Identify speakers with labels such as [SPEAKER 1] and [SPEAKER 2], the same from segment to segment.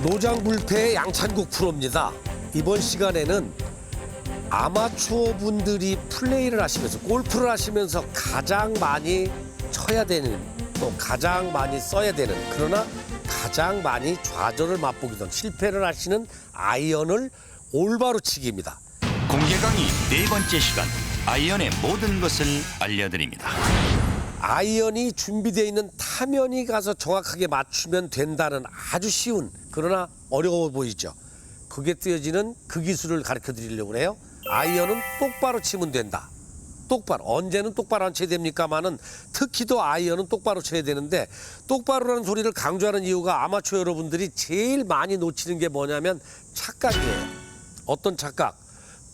[SPEAKER 1] 노장불패의 양찬국 프로입니다. 이번 시간에는 아마추어 분들이 플레이를 하시면서 골프를 하시면서 가장 많이 쳐야 되는 또 가장 많이 써야 되는 그러나 가장 많이 좌절을 맛보기도 실패를 하시는 아이언을 올바로 치기입니다.
[SPEAKER 2] 공개 강의 네 번째 시간 아이언의 모든 것을 알려드립니다.
[SPEAKER 1] 아이언이 준비되어 있는 타면이 가서 정확하게 맞추면 된다는 아주 쉬운 그러나 어려워 보이죠. 그게 뜨여지는 그 기술을 가르쳐 드리려고 해요. 아이언은 똑바로 치면 된다. 똑바로. 언제는 똑바로 안 쳐야 됩니까마는 특히 또 아이언은 똑바로 쳐야 되는데 똑바로라는 소리를 강조하는 이유가 아마추어 여러분들이 제일 많이 놓치는 게 뭐냐면 착각이에요. 어떤 착각?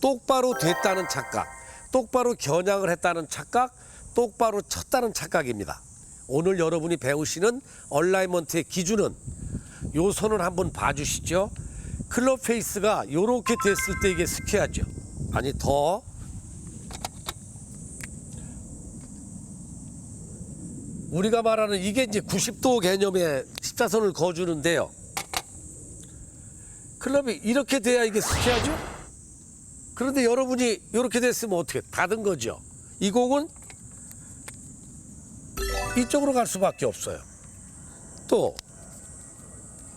[SPEAKER 1] 똑바로 됐다는 착각. 똑바로 겨냥을 했다는 착각. 똑바로 쳤다는 착각입니다. 오늘 여러분이 배우시는 얼라이먼트의 기준은 요 손을 한번 봐주시죠. 클럽 페이스가 이렇게 됐을 때 이게 스퀘어죠. 아니 더 우리가 말하는 이게 이제 90도 개념의 십자선을 그어주는데요. 클럽이 이렇게 돼야 이게 스퀘어죠. 그런데 여러분이 이렇게 됐으면 어떻게 닫은 거죠. 이 공은 이쪽으로 갈 수밖에 없어요. 또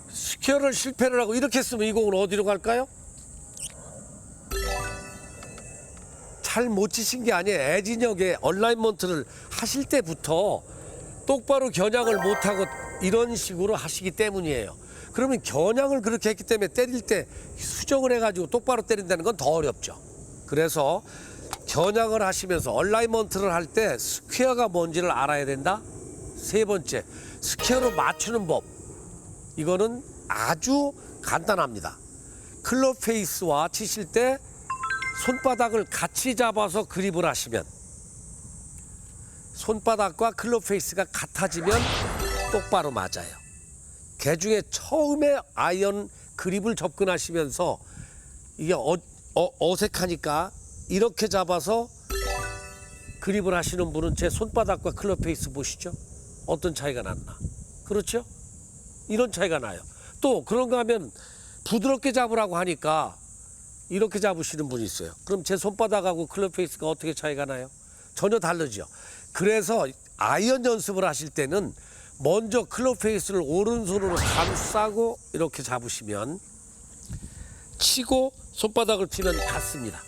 [SPEAKER 1] 스퀘어를 실패를 하고 이렇게 했으면 이 공은 어디로 갈까요? 잘 못 치신 게 아니에요. 애진혁의 얼라이먼트를 하실 때부터 똑바로 겨냥을 못하고 이런 식으로 하시기 때문이에요. 그러면 겨냥을 그렇게 했기 때문에 때릴 때 수정을 해가지고 똑바로 때린다는 건 더 어렵죠. 그래서 겨냥을 하시면서 얼라이먼트를 할 때 스퀘어가 뭔지를 알아야 된다. 세 번째, 스퀘어로 맞추는 법. 이거는 아주 간단합니다. 클럽 페이스와 치실 때 손바닥을 같이 잡아서 그립을 하시면 손바닥과 클럽 페이스가 같아지면 똑바로 맞아요. 개중에 처음에 아이언 그립을 접근하시면서 이게 어색하니까 이렇게 잡아서 그립을 하시는 분은 제 손바닥과 클럽 페이스 보시죠. 어떤 차이가 났나. 그렇죠? 이런 차이가 나요. 또 그런가 하면 부드럽게 잡으라고 하니까 이렇게 잡으시는 분이 있어요. 그럼 제 손바닥하고 클럽 페이스가 어떻게 차이가 나요? 전혀 다르죠. 그래서 아이언 연습을 하실 때는 먼저 클럽 페이스를 오른손으로 감싸고 이렇게 잡으시면 치고 손바닥을 피면 닿습니다.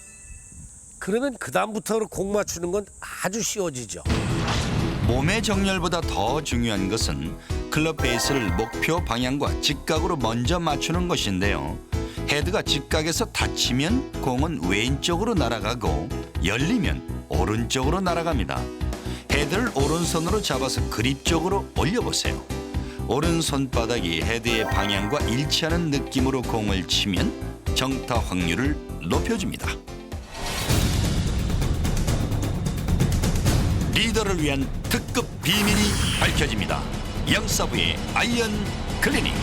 [SPEAKER 1] 그러면 그 다음부터 공 맞추는 건 아주 쉬워지죠.
[SPEAKER 2] 몸의 정렬보다 더 중요한 것은 클럽 베이스를 목표 방향과 직각으로 먼저 맞추는 것인데요. 헤드가 직각에서 닫히면 공은 왼쪽으로 날아가고 열리면 오른쪽으로 날아갑니다. 헤드를 오른손으로 잡아서 그립 쪽으로 올려보세요. 오른손바닥이 헤드의 방향과 일치하는 느낌으로 공을 치면 정타 확률을 높여줍니다. 리더를 위한 특급 비밀이 밝혀집니다. 영서부의 아이언 클리닉.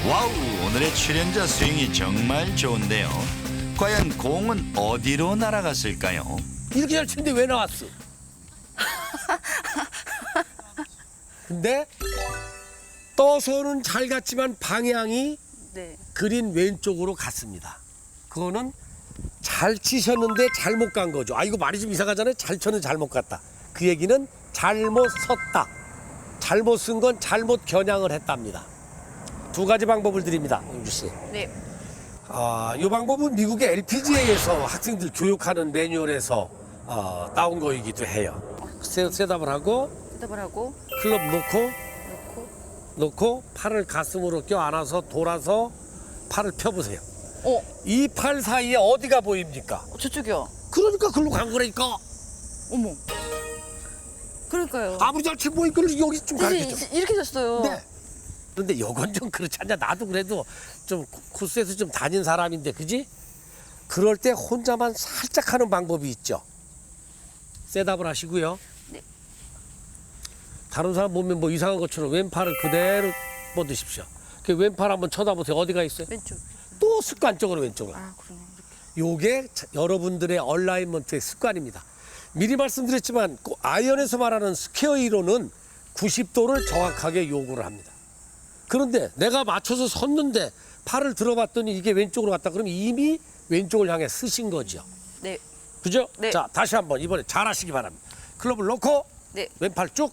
[SPEAKER 2] 와우, 오늘의 출연자 스윙이 정말 좋은데요. 과연 공은 어디로 날아갔을까요?
[SPEAKER 1] 이렇게 잘 치는데 왜 나왔어? 근데 떠서는 잘 갔지만 방향이
[SPEAKER 3] 네.
[SPEAKER 1] 그린 왼쪽으로 갔습니다. 그거는 잘 치셨는데 잘못 간 거죠. 아, 이거 말이 좀 이상하잖아요. 잘 쳤는데 잘못 갔다. 그 얘기는 잘못 섰다. 잘못 쓴 건 잘못 겨냥을 했답니다. 두 가지 방법을 드립니다, 영주 씨.
[SPEAKER 3] 네.
[SPEAKER 1] 이 방법은 미국의 LPGA에서 학생들 교육하는 매뉴얼에서 따온 거이기도 해요. 셋업을 하고
[SPEAKER 3] 대답을 하고
[SPEAKER 1] 클럽
[SPEAKER 3] 놓고
[SPEAKER 1] 놓고 팔을 가슴으로 껴안아서 돌아서 팔을 펴보세요. 이 팔 사이에 어디가 보입니까?
[SPEAKER 3] 저쪽이요.
[SPEAKER 1] 그러니까 글로 간 거라니까.
[SPEAKER 3] 어머. 그러니까요.
[SPEAKER 1] 아무리 잘 치고 보니까 여기 좀 가겠죠.
[SPEAKER 3] 이렇게 됐어요.
[SPEAKER 1] 네. 그런데 이건 좀 그렇지 않냐. 나도 그래도 좀 코스에서 좀 다닌 사람인데, 그지? 그럴 때 혼자만 살짝 하는 방법이 있죠. 셋업을 하시고요.
[SPEAKER 3] 네.
[SPEAKER 1] 다른 사람 보면 뭐 이상한 것처럼 왼팔을 그대로 뻗으십시오. 그 왼팔 한번 쳐다보세요. 어디가 있어요?
[SPEAKER 3] 왼쪽.
[SPEAKER 1] 또 습관적으로 왼쪽으로.
[SPEAKER 3] 아, 그러네.
[SPEAKER 1] 요게 여러분들의 얼라이먼트의 습관입니다. 미리 말씀드렸지만 아이언에서 말하는 스퀘어 이론은 90도를 정확하게 요구를 합니다. 그런데 내가 맞춰서 섰는데 팔을 들어봤더니 이게 왼쪽으로 갔다 그러면 이미 왼쪽을 향해 쓰신 거죠.
[SPEAKER 3] 네.
[SPEAKER 1] 그죠?
[SPEAKER 3] 네.
[SPEAKER 1] 자, 다시 한번 이번에 잘하시기 바랍니다. 클럽을 놓고
[SPEAKER 3] 네.
[SPEAKER 1] 왼팔 쭉.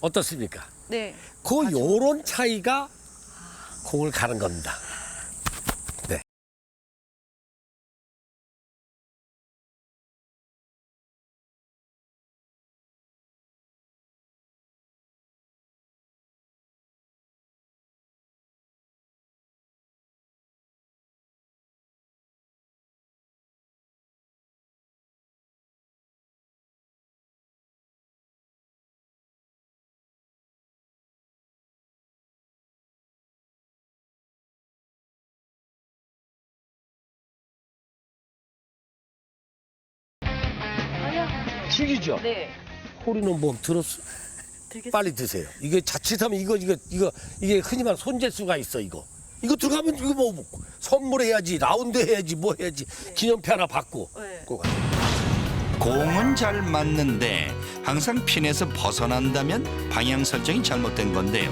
[SPEAKER 1] 어떻습니까?
[SPEAKER 3] 네.
[SPEAKER 1] 요런 차이가 공을 가는 겁니다. 네. 죽이죠?
[SPEAKER 3] 네.
[SPEAKER 1] 홀인원보험 들었어? 빨리 드세요. 이게 자칫하면 이게 흔히 말하는 손재수가 있어 이거. 이거 들어가면 이거 뭐 선물해야지, 라운드 해야지, 뭐 해야지, 기념패 하나 받고.
[SPEAKER 3] 네.
[SPEAKER 1] 그거.
[SPEAKER 2] 공은 잘 맞는데 항상 핀에서 벗어난다면 방향 설정이 잘못된 건데요.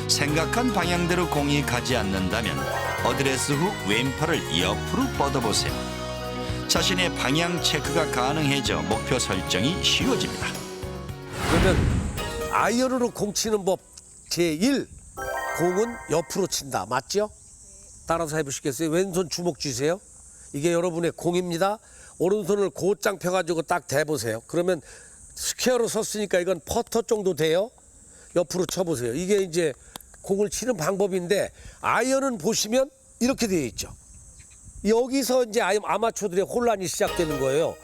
[SPEAKER 2] 생각한 방향대로 공이 가지 않는다면 어드레스 후 왼팔을 옆으로 뻗어보세요. 자신의 방향 체크가 가능해져 목표 설정이 쉬워집니다.
[SPEAKER 1] 그러면 아이언으로 공 치는 법 제1, 공은 옆으로 친다. 맞죠? 따라서 해보시겠어요? 왼손 주먹 쥐세요. 이게 여러분의 공입니다. 오른손을 곧장 펴가지고 딱 대보세요. 그러면 스퀘어로 섰으니까 이건 퍼터 정도 돼요. 옆으로 쳐보세요. 이게 이제 공을 치는 방법인데 아이언은 보시면 이렇게 되어 있죠. 여기서 이제 아마추어들의 혼란이 시작되는 거예요.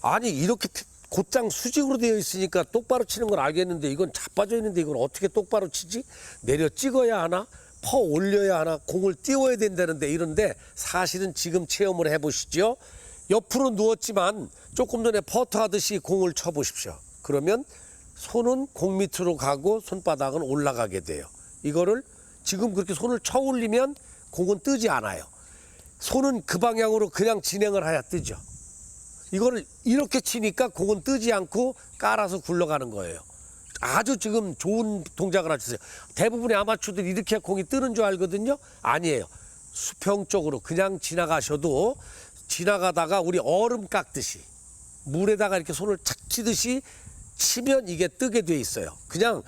[SPEAKER 1] 아니 이렇게 곧장 수직으로 되어 있으니까 똑바로 치는 건 알겠는데 이건 자빠져 있는데 이걸 어떻게 똑바로 치지? 내려 찍어야 하나? 퍼 올려야 하나? 공을 띄워야 된다는데 이런데 사실은 지금 체험을 해보시죠. 옆으로 누웠지만 조금 전에 퍼터 하듯이 공을 쳐보십시오. 그러면 손은 공 밑으로 가고 손바닥은 올라가게 돼요. 이거를 지금 그렇게 손을 쳐 올리면 공은 뜨지 않아요. 손은 그 방향으로 그냥 진행을 해야 뜨죠. 이거를 이렇게 치니까 공은 뜨지 않고 깔아서 굴러가는 거예요. 아주 지금 좋은 동작을 하셨어요. 대부분의 아마추어들이 이렇게 공이 뜨는 줄 알거든요. 아니에요. 수평 쪽으로 그냥 지나가셔도 지나가다가 우리 얼음 깎듯이 물에다가 이렇게 손을 착 치듯이 치면 이게 뜨게 돼 있어요. 그냥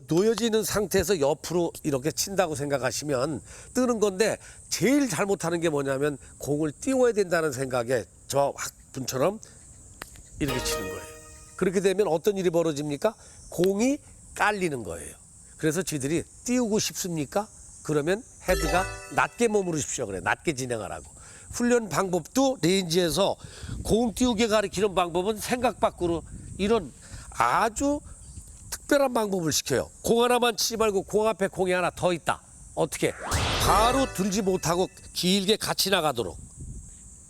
[SPEAKER 1] 놓여져 있는 상태에서 옆으로 이렇게 친다고 생각하시면 뜨는 건데 제일 잘못하는 게 뭐냐면 공을 띄워야 된다는 생각에 저 분처럼 이렇게 치는 거예요. 그렇게 되면 어떤 일이 벌어집니까? 공이 깔리는 거예요. 그래서 쥐들이 띄우고 싶습니까? 그러면 헤드가 낮게 머무르십시오. 그래, 낮게 진행하라고. 훈련 방법도 레인지에서 공 띄우게 가르치는 방법은 생각 밖으로 이런 아주 특별한 방법을 시켜요. 공 하나만 치지 말고 공 앞에 공이 하나 더 있다. 어떻게? 바로 들지 못하고 길게 같이 나가도록.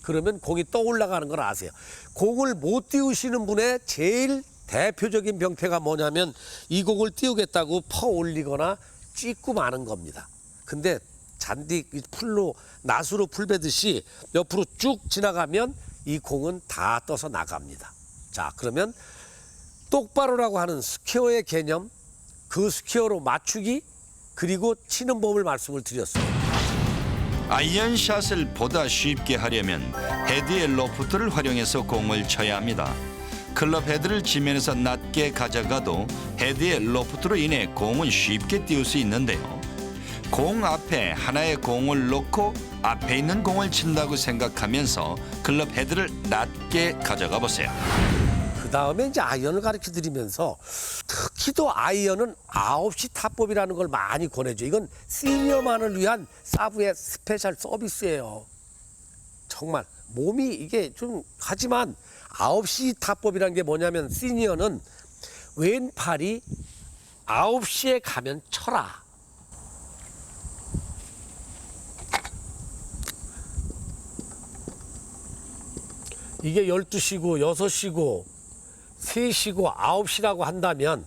[SPEAKER 1] 그러면 공이 떠올라가는 걸 아세요. 공을 못 띄우시는 분의 제일 대표적인 병폐가 뭐냐면 이 공을 띄우겠다고 퍼 올리거나 찢고 마는 겁니다. 근데 잔디 풀로 낫으로 풀 베듯이 옆으로 쭉 지나가면 이 공은 다 떠서 나갑니다. 자, 그러면 똑바로라고 하는 스퀘어의 개념, 그 스퀘어로 맞추기, 그리고 치는 법을 말씀을 드렸어요.
[SPEAKER 2] 아이언샷을 보다 쉽게 하려면 헤드의 로프트를 활용해서 공을 쳐야 합니다. 클럽 헤드를 지면에서 낮게 가져가도 헤드의 로프트로 인해 공은 쉽게 띄울 수 있는데요. 공 앞에 하나의 공을 놓고 앞에 있는 공을 친다고 생각하면서 클럽 헤드를 낮게 가져가 보세요.
[SPEAKER 1] 그 다음에 이제 아이언을 가르쳐 드리면서 특히도 아이언은 9시 타법이라는 걸 많이 권해줘요. 이건 시니어만을 위한 사브의 스페셜 서비스예요. 정말 몸이 이게 좀 하지만 9시 타법이라는 게 뭐냐면 시니어는 왼팔이 9시에 가면 쳐라. 이게 12시고 6시고 3시고 9시라고 한다면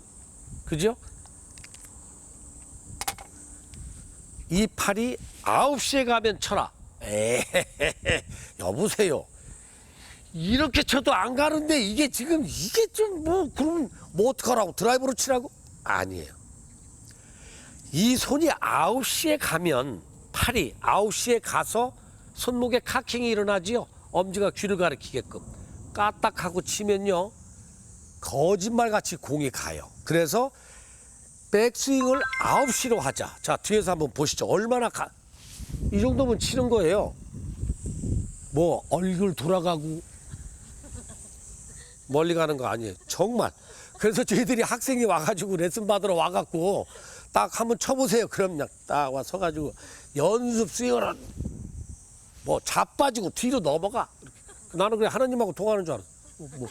[SPEAKER 1] 그죠? 이 팔이 9시에 가면 쳐라. 여보세요. 이렇게 쳐도 안 가는데 이게 지금 이게 좀 뭐 그럼 뭐 어떡하라고 드라이버로 치라고? 아니에요. 이 손이 9시에 가면 팔이 9시에 가서 손목에 카킹이 일어나지요. 엄지가 귀를 가리키게끔 까딱하고 치면요. 거짓말같이 공이 가요. 그래서 백스윙을 9시로 하자. 자, 뒤에서 한번 보시죠. 얼마나 이 정도면 치는 거예요. 뭐 얼굴 돌아가고 멀리 가는 거 아니에요. 정말. 그래서 저희들이 학생이 와가지고 레슨 받으러 와갖고 딱 한번 쳐보세요. 그럼 그냥 딱 와 서가지고 연습 스윙을 뭐 자빠지고 뒤로 넘어가. 이렇게. 나는 그냥 하나님하고 통하는 줄 알았어. 뭐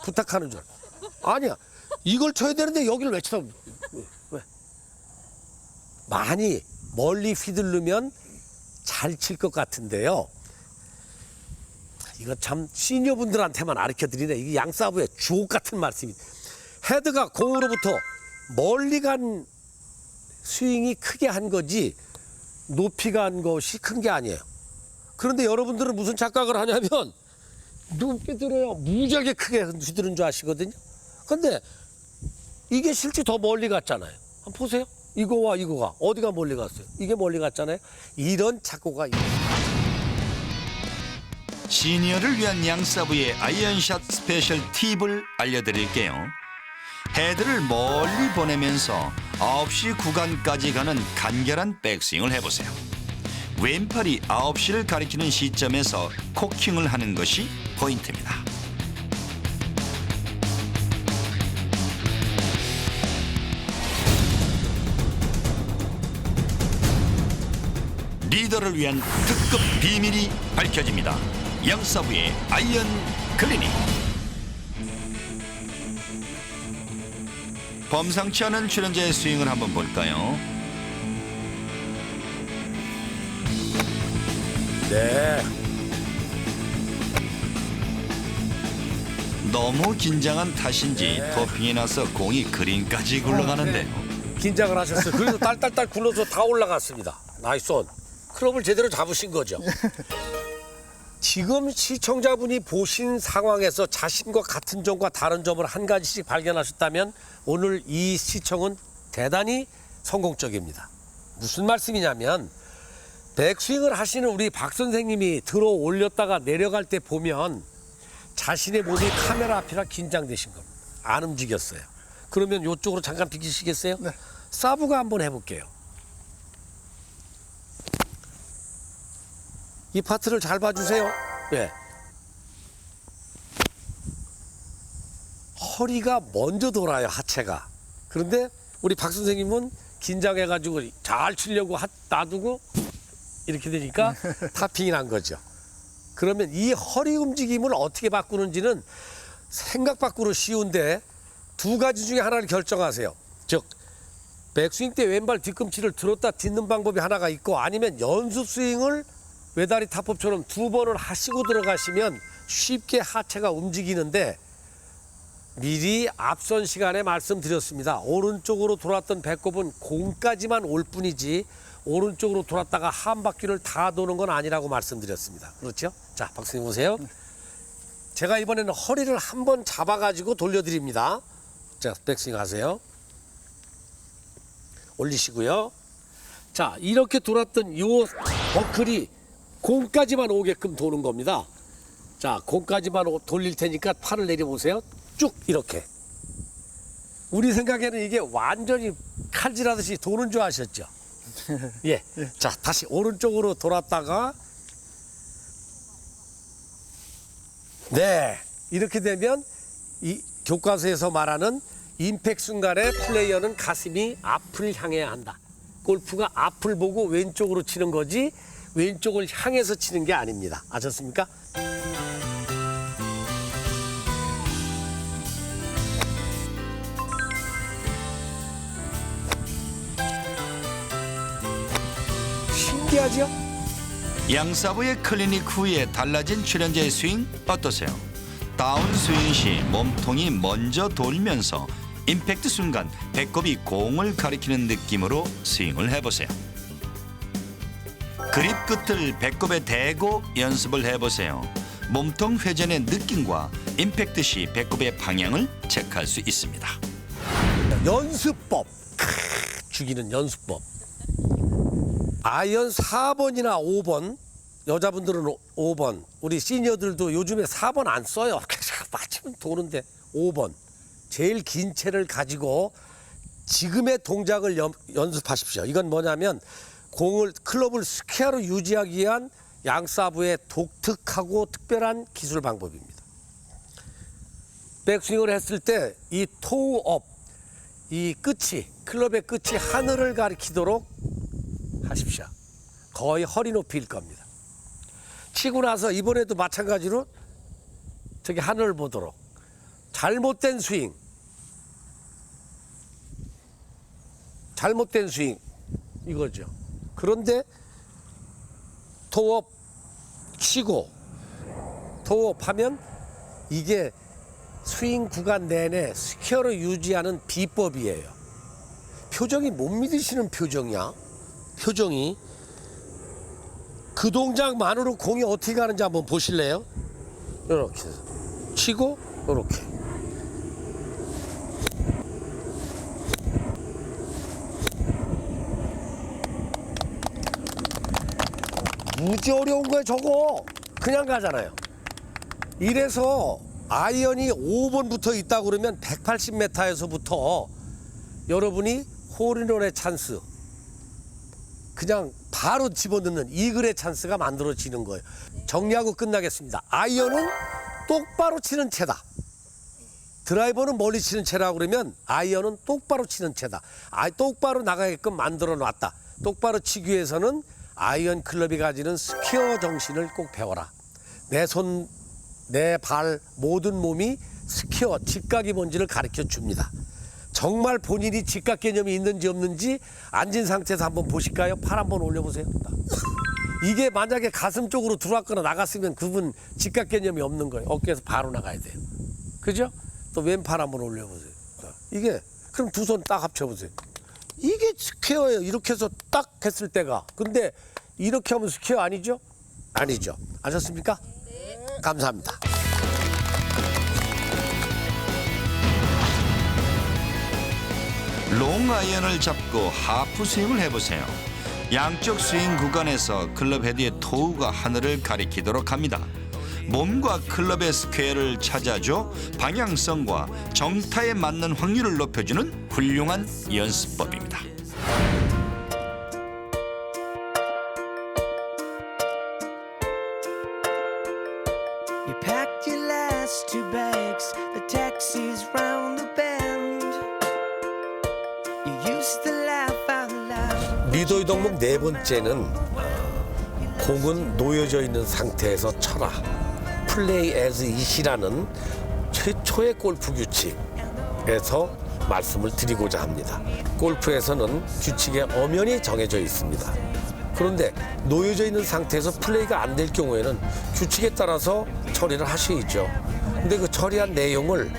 [SPEAKER 1] 부탁하는 줄 알았어. 아니야. 이걸 쳐야 되는데 여기를 왜 쳐? 왜? 많이 멀리 휘두르면 잘 칠 것 같은데요. 이거 참 시니어분들한테만 가르쳐드리네. 이게 양사부의 주옥 같은 말씀입니다. 헤드가 공으로부터 멀리 간 스윙이 크게 한 거지 높이 간 것이 큰 게 아니에요. 그런데 여러분들은 무슨 착각을 하냐면 높게 들어야 무지하게 크게 휘두른 줄 아시거든요. 근데 이게 실제 더 멀리 갔잖아요. 한번 보세요. 이거와 이거가 어디가 멀리 갔어요? 이게 멀리 갔잖아요. 이런 착고가 있어요.
[SPEAKER 2] 시니어를 위한 양사부의 아이언샷 스페셜 팁을 알려드릴게요. 헤드를 멀리 보내면서 9시 구간까지 가는 간결한 백스윙을 해보세요. 왼팔이 9시를 가리키는 시점에서 코킹을 하는 것이 포인트입니다. 리더를 위한 특급 비밀이 밝혀집니다. 양사부의 아이언 클리닉. 범상치 않은 출연자의 스윙을 한번 볼까요?
[SPEAKER 1] 네.
[SPEAKER 2] 너무 긴장한 탓인지 토핑이 나서 공이 그린까지 굴러가는데요.
[SPEAKER 1] 긴장을 하셨어요. 그래서 딸딸딸 굴러서 다 올라갔습니다. 나이스 온. 클럽을 제대로 잡으신 거죠. 지금 시청자분이 보신 상황에서 자신과 같은 점과 다른 점을 한 가지씩 발견하셨다면 오늘 이 시청은 대단히 성공적입니다. 무슨 말씀이냐면 백스윙을 하시는 우리 박 선생님이 들어 올렸다가 내려갈 때 보면 자신의 몸이 카메라 앞이라 긴장되신 겁니다. 안 움직였어요. 그러면 이쪽으로 잠깐 비키시겠어요? 네. 서브가 한번 해볼게요. 이 파트를 잘 봐주세요. 네. 허리가 먼저 돌아요, 하체가. 그런데 우리 박 선생님은 긴장해가지고 잘 치려고 놔두고 이렇게 되니까 타핑이 난 거죠. 그러면 이 허리 움직임을 어떻게 바꾸는지는 생각 밖으로 쉬운데 두 가지 중에 하나를 결정하세요. 즉, 백스윙 때 왼발 뒤꿈치를 들었다 딛는 방법이 하나가 있고 아니면 연습 스윙을 외다리 타법처럼 2번을 하시고 들어가시면 쉽게 하체가 움직이는데 미리 앞선 시간에 말씀드렸습니다. 오른쪽으로 돌았던 배꼽은 공까지만 올 뿐이지 오른쪽으로 돌았다가 한 바퀴를 다 도는 건 아니라고 말씀드렸습니다. 그렇죠? 자, 박사님 보세요. 제가 이번에는 허리를 한번 잡아가지고 돌려드립니다. 자, 백스윙 하세요. 올리시고요. 자, 이렇게 돌았던 이 버클이 공까지만 오게끔 도는 겁니다. 자, 공까지만 돌릴 테니까 팔을 내려보세요. 쭉 이렇게. 우리 생각에는 이게 완전히 칼질하듯이 도는 줄 아셨죠? 예. 자, 다시 오른쪽으로 돌았다가 네. 이렇게 되면 이 교과서에서 말하는 임팩트 순간에 플레이어는 가슴이 앞을 향해야 한다. 골프가 앞을 보고 왼쪽으로 치는 거지 왼쪽을 향해서 치는 게 아닙니다. 아셨습니까? 신기하죠?
[SPEAKER 2] 양사부의 클리닉 후에 달라진 출연자의 스윙 어떠세요? 다운 스윙 시 몸통이 먼저 돌면서 임팩트 순간 배꼽이 공을 가리키는 느낌으로 스윙을 해보세요. 그립 끝을 배꼽에 대고 연습을 해보세요. 몸통 회전의 느낌과 임팩트 시 배꼽의 방향을 체크할 수 있습니다.
[SPEAKER 1] 연습법. 죽이는 연습법. 아이언 4번이나 5번, 여자분들은 5번, 우리 시니어들도 요즘에 4번 안 써요. 맞으면 도는데 5번. 제일 긴 채를 가지고 지금의 동작을 연습하십시오. 이건 뭐냐면 클럽을 스퀘어로 유지하기 위한 양사부의 독특하고 특별한 기술 방법입니다. 백스윙을 했을 때 이 토우업, 이 끝이, 클럽의 끝이 하늘을 가리키도록 하십시오. 거의 허리 높이일 겁니다. 치고 나서 이번에도 마찬가지로 저기 하늘을 보도록. 잘못된 스윙 이거죠. 그런데 토업 치고 토업 하면 이게 스윙 구간 내내 스퀘어로 유지하는 비법이에요. 표정이 못 믿으시는 표정이야. 표정이. 그 동작만으로 공이 어떻게 가는지 한번 보실래요? 이렇게 치고 이렇게. 무지 어려운 거야 저거. 그냥 가잖아요. 이래서 아이언이 5번부터 있다 그러면 180m에서부터 여러분이 홀인원의 찬스, 그냥 바로 집어넣는 이글의 찬스가 만들어지는 거예요. 정리하고 끝나겠습니다. 아이언은 똑바로 치는 채다. 드라이버는 멀리 치는 채라고 그러면 아이언은 똑바로 치는 채다. 똑바로 나가게끔 만들어 놨다. 똑바로 치기 위해서는 아이언 클럽이 가지는 스퀘어 정신을 꼭 배워라. 내 손, 내 발, 모든 몸이 스퀘어, 직각이 뭔지를 가르쳐 줍니다. 정말 본인이 직각 개념이 있는지 없는지 앉은 상태에서 한번 보실까요? 팔 한번 올려보세요. 이게 만약에 가슴 쪽으로 들어왔거나 나갔으면 그분 직각 개념이 없는 거예요. 어깨에서 바로 나가야 돼요. 그죠? 또 왼팔 한번 올려보세요. 이게 그럼 두 손 딱 합쳐보세요. 이게 스퀘어예요. 이렇게 해서 딱 했을 때가. 근데 이렇게 하면 스퀘어 아니죠? 아니죠. 아셨습니까? 네. 감사합니다.
[SPEAKER 2] 롱 아이언을 잡고 하프 스윙을 해보세요. 양쪽 스윙 구간에서 클럽 헤드의 토우가 하늘을 가리키도록 합니다. 몸과 클럽의 스퀘어를 찾아줘 방향성과 정타에 맞는 확률을 높여주는 훌륭한 연습법입니다.
[SPEAKER 4] You packed your last two bags, the taxi's round the bend. You used to laugh out loud.
[SPEAKER 1] 리더의 덕목 네 번째는 공은 놓여져 있는 상태에서 쳐라. 플레이 애즈 이시라는 최초의 골프 규칙에서 말씀을 드리고자 합니다. 골프에서는 규칙에 엄연히 정해져 있습니다. 그런데 놓여져 있는 상태에서 플레이가 안 될 경우에는 규칙에 따라서 처리를 하셔야죠. 근데 그 처리한 내용을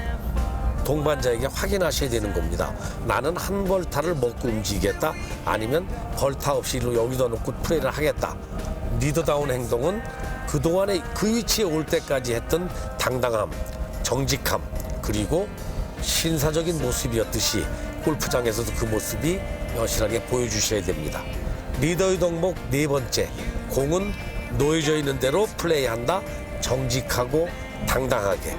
[SPEAKER 1] 동반자에게 확인하셔야 되는 겁니다. 나는 한 벌타를 먹고 움직이겠다. 아니면 벌타 없이 여기다 놓고 플레이를 하겠다. 리더다운 행동은 그동안에 그 위치에 올 때까지 했던 당당함, 정직함, 그리고 신사적인 모습이었듯이 골프장에서도 그 모습이 여실하게 보여주셔야 됩니다. 리더의 덕목 네 번째, 공은 놓여져 있는 대로 플레이한다. 정직하고 당당하게.